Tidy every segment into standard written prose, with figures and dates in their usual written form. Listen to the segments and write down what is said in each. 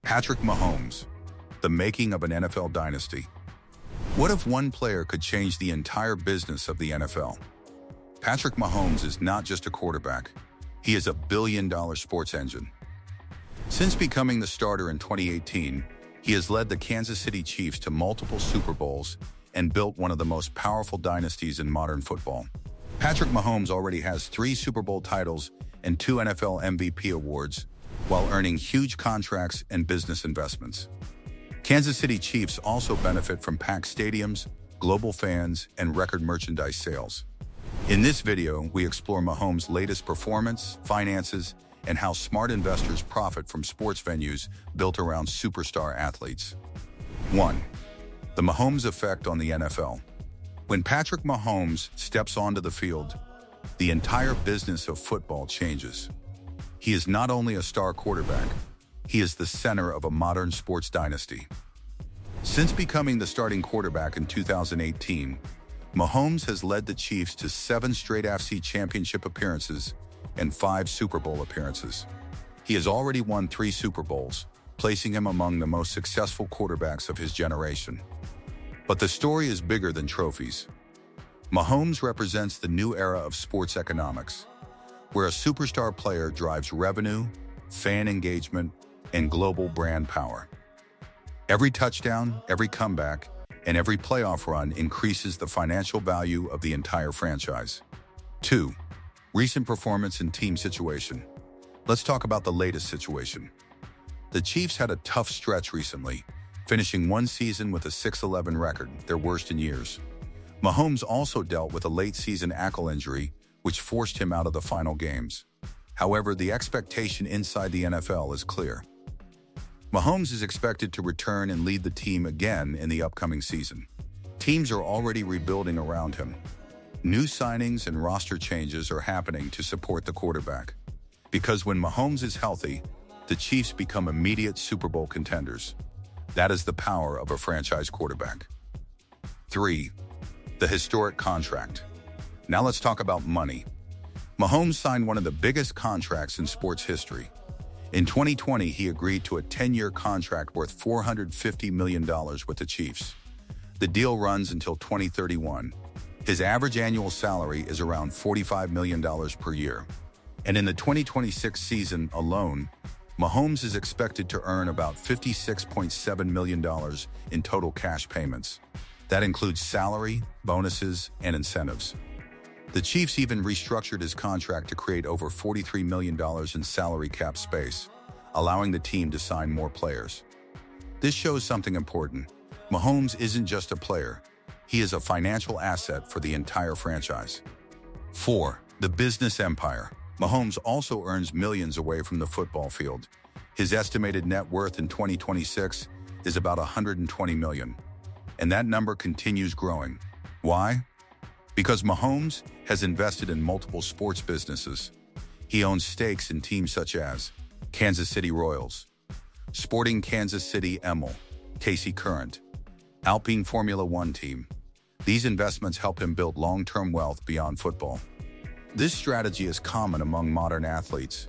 Patrick Mahomes, the making of an NFL dynasty. What if one player could change the entire business of the NFL? Patrick Mahomes is not just a quarterback. He is a billion-dollar sports engine. Since becoming the starter in 2018, he has led the Kansas City Chiefs to multiple Super Bowls and built one of the most powerful dynasties in modern football. Patrick Mahomes already has 3 Super Bowl titles and 2 NFL MVP awards, while earning huge contracts and business investments. Kansas City Chiefs also benefit from packed stadiums, global fans, and record merchandise sales. In this video, we explore Mahomes' latest performance, finances, and how smart investors profit from sports venues built around superstar athletes. 1. The Mahomes effect on the NFL. When Patrick Mahomes steps onto the field, the entire business of football changes. He is not only a star quarterback, he is the center of a modern sports dynasty. Since becoming the starting quarterback in 2018, Mahomes has led the Chiefs to 7 straight AFC Championship appearances and 5 Super Bowl appearances. He has already won 3 Super Bowls, placing him among the most successful quarterbacks of his generation. But the story is bigger than trophies. Mahomes represents the new era of sports economics, where a superstar player drives revenue, fan engagement, and global brand power. Every touchdown, every comeback, and every playoff run increases the financial value of the entire franchise. 2. Recent performance and team situation. Let's talk about the latest situation. The Chiefs had a tough stretch recently, finishing one season with a 6-11 record, their worst in years. Mahomes also dealt with a late-season ankle injury, which forced him out of the final games. However, the expectation inside the NFL is clear. Mahomes is expected to return and lead the team again in the upcoming season. Teams are already rebuilding around him. New signings and roster changes are happening to support the quarterback. Because when Mahomes is healthy, the Chiefs become immediate Super Bowl contenders. That is the power of a franchise quarterback. 3. The historic contract. Now let's talk about money. Mahomes signed one of the biggest contracts in sports history. In 2020, he agreed to a 10-year contract worth $450 million with the Chiefs. The deal runs until 2031. His average annual salary is around $45 million per year. And in the 2026 season alone, Mahomes is expected to earn about $56.7 million in total cash payments. That includes salary, bonuses, and incentives. The Chiefs even restructured his contract to create over $43 million in salary cap space, allowing the team to sign more players. This shows something important. Mahomes isn't just a player. He is a financial asset for the entire franchise. 4. The business empire. Mahomes also earns millions away from the football field. His estimated net worth in 2026 is about $120 million. And that number continues growing. Why? Because Mahomes has invested in multiple sports businesses. He owns stakes in teams such as Kansas City Royals, Sporting Kansas City ML, KC Current, Alpine Formula One team. These investments help him build long-term wealth beyond football. This strategy is common among modern athletes.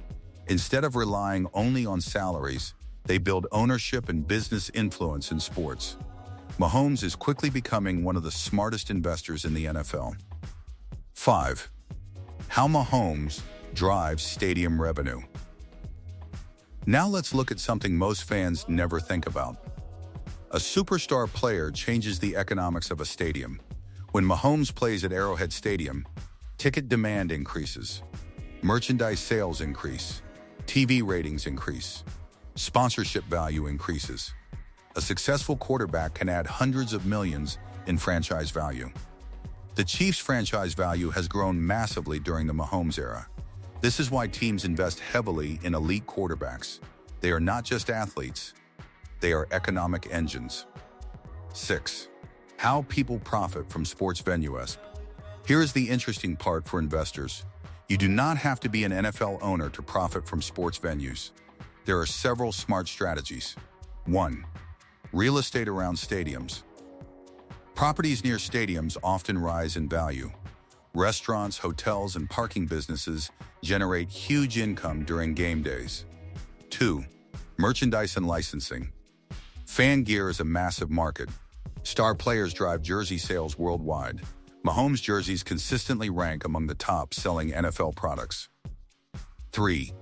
Instead of relying only on salaries, they build ownership and business influence in sports. Mahomes is quickly becoming one of the smartest investors in the NFL. 5. How Mahomes drives stadium revenue. Now let's look at something most fans never think about. A superstar player changes the economics of a stadium. When Mahomes plays at Arrowhead Stadium, ticket demand increases, merchandise sales increase, TV ratings increase, sponsorship value increases. A successful quarterback can add hundreds of millions in franchise value. The Chiefs' franchise value has grown massively during the Mahomes era. This is why teams invest heavily in elite quarterbacks. They are not just athletes, they are economic engines. 6. How people profit from sports venues. Here is the interesting part for investors. You do not have to be an NFL owner to profit from sports venues. There are several smart strategies. 1. Real estate around stadiums. Properties near stadiums often rise in value. Restaurants, hotels, and parking businesses generate huge income during game days. 2. Merchandise and licensing. Fan gear is a massive market. Star players drive jersey sales worldwide. Mahomes jerseys consistently rank among the top-selling NFL products. 3.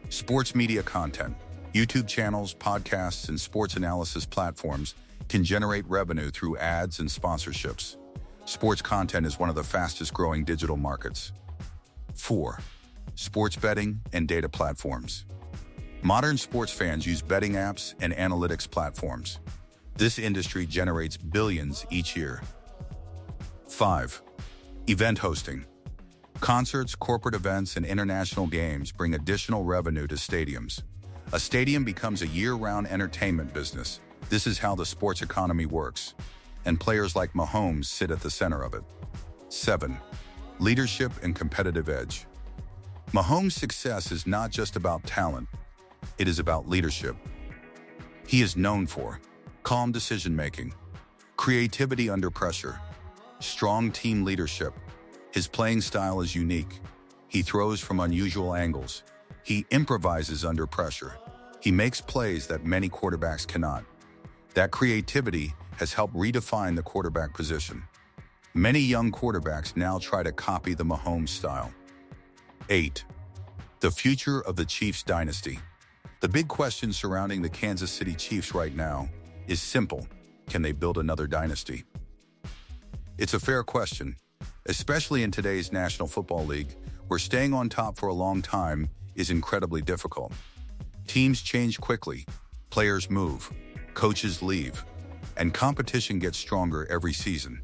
Sports media content. YouTube channels, podcasts, and sports analysis platforms can generate revenue through ads and sponsorships. Sports content is one of the fastest-growing digital markets. 4. Sports betting and data platforms. Modern sports fans use betting apps and analytics platforms. This industry generates billions each year. 5. Event hosting. Concerts, corporate events, and international games bring additional revenue to stadiums. A stadium becomes a year-round entertainment business. This is how the sports economy works, and players like Mahomes sit at the center of it. 7. Leadership and competitive edge. Mahomes' success is not just about talent, it is about leadership. He is known for calm decision-making, creativity under pressure, strong team leadership. His playing style is unique. He throws from unusual angles. He improvises under pressure. He makes plays that many quarterbacks cannot. That creativity has helped redefine the quarterback position. Many young quarterbacks now try to copy the Mahomes style. 8. The future of the Chiefs dynasty. The big question surrounding the Kansas City Chiefs right now is simple. Can they build another dynasty? It's a fair question, especially in today's National Football League, where staying on top for a long time is incredibly difficult. Teams change quickly, players move, coaches leave, and competition gets stronger every season.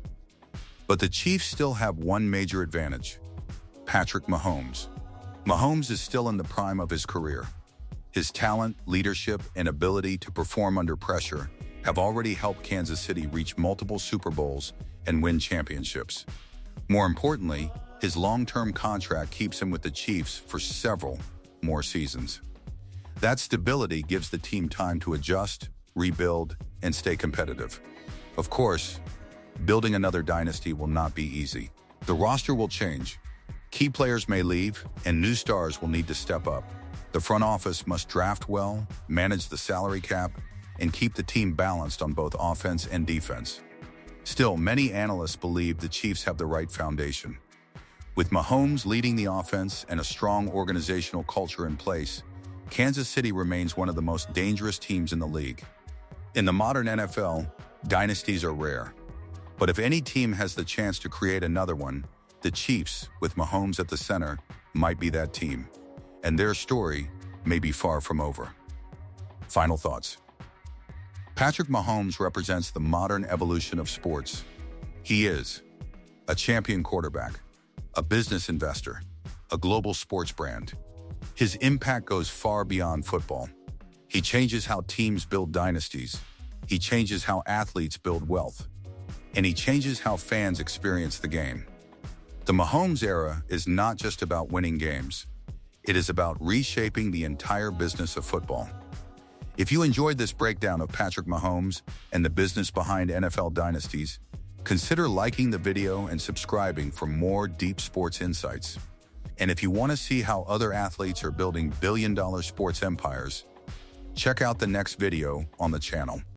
But the Chiefs still have one major advantage: Patrick Mahomes. Mahomes is still in the prime of his career. His talent, leadership, and ability to perform under pressure have already helped Kansas City reach multiple Super Bowls and win championships. More importantly, his long-term contract keeps him with the Chiefs for several more seasons. That stability gives the team time to adjust, rebuild, and stay competitive. Of course, building another dynasty will not be easy. The roster will change. Key players may leave, and new stars will need to step up. The front office must draft well, manage the salary cap, and keep the team balanced on both offense and defense. Still, many analysts believe the Chiefs have the right foundation. With Mahomes leading the offense and a strong organizational culture in place, Kansas City remains one of the most dangerous teams in the league. In the modern NFL, dynasties are rare. But if any team has the chance to create another one, the Chiefs, with Mahomes at the center, might be that team. And their story may be far from over. Final thoughts. Patrick Mahomes represents the modern evolution of sports. He is a champion quarterback, a business investor, a global sports brand. His impact goes far beyond football. He changes how teams build dynasties. He changes how athletes build wealth. And he changes how fans experience the game. The Mahomes era is not just about winning games. It is about reshaping the entire business of football. If you enjoyed this breakdown of Patrick Mahomes and the business behind NFL dynasties, consider liking the video and subscribing for more deep sports insights. And if you want to see how other athletes are building billion-dollar sports empires, check out the next video on the channel.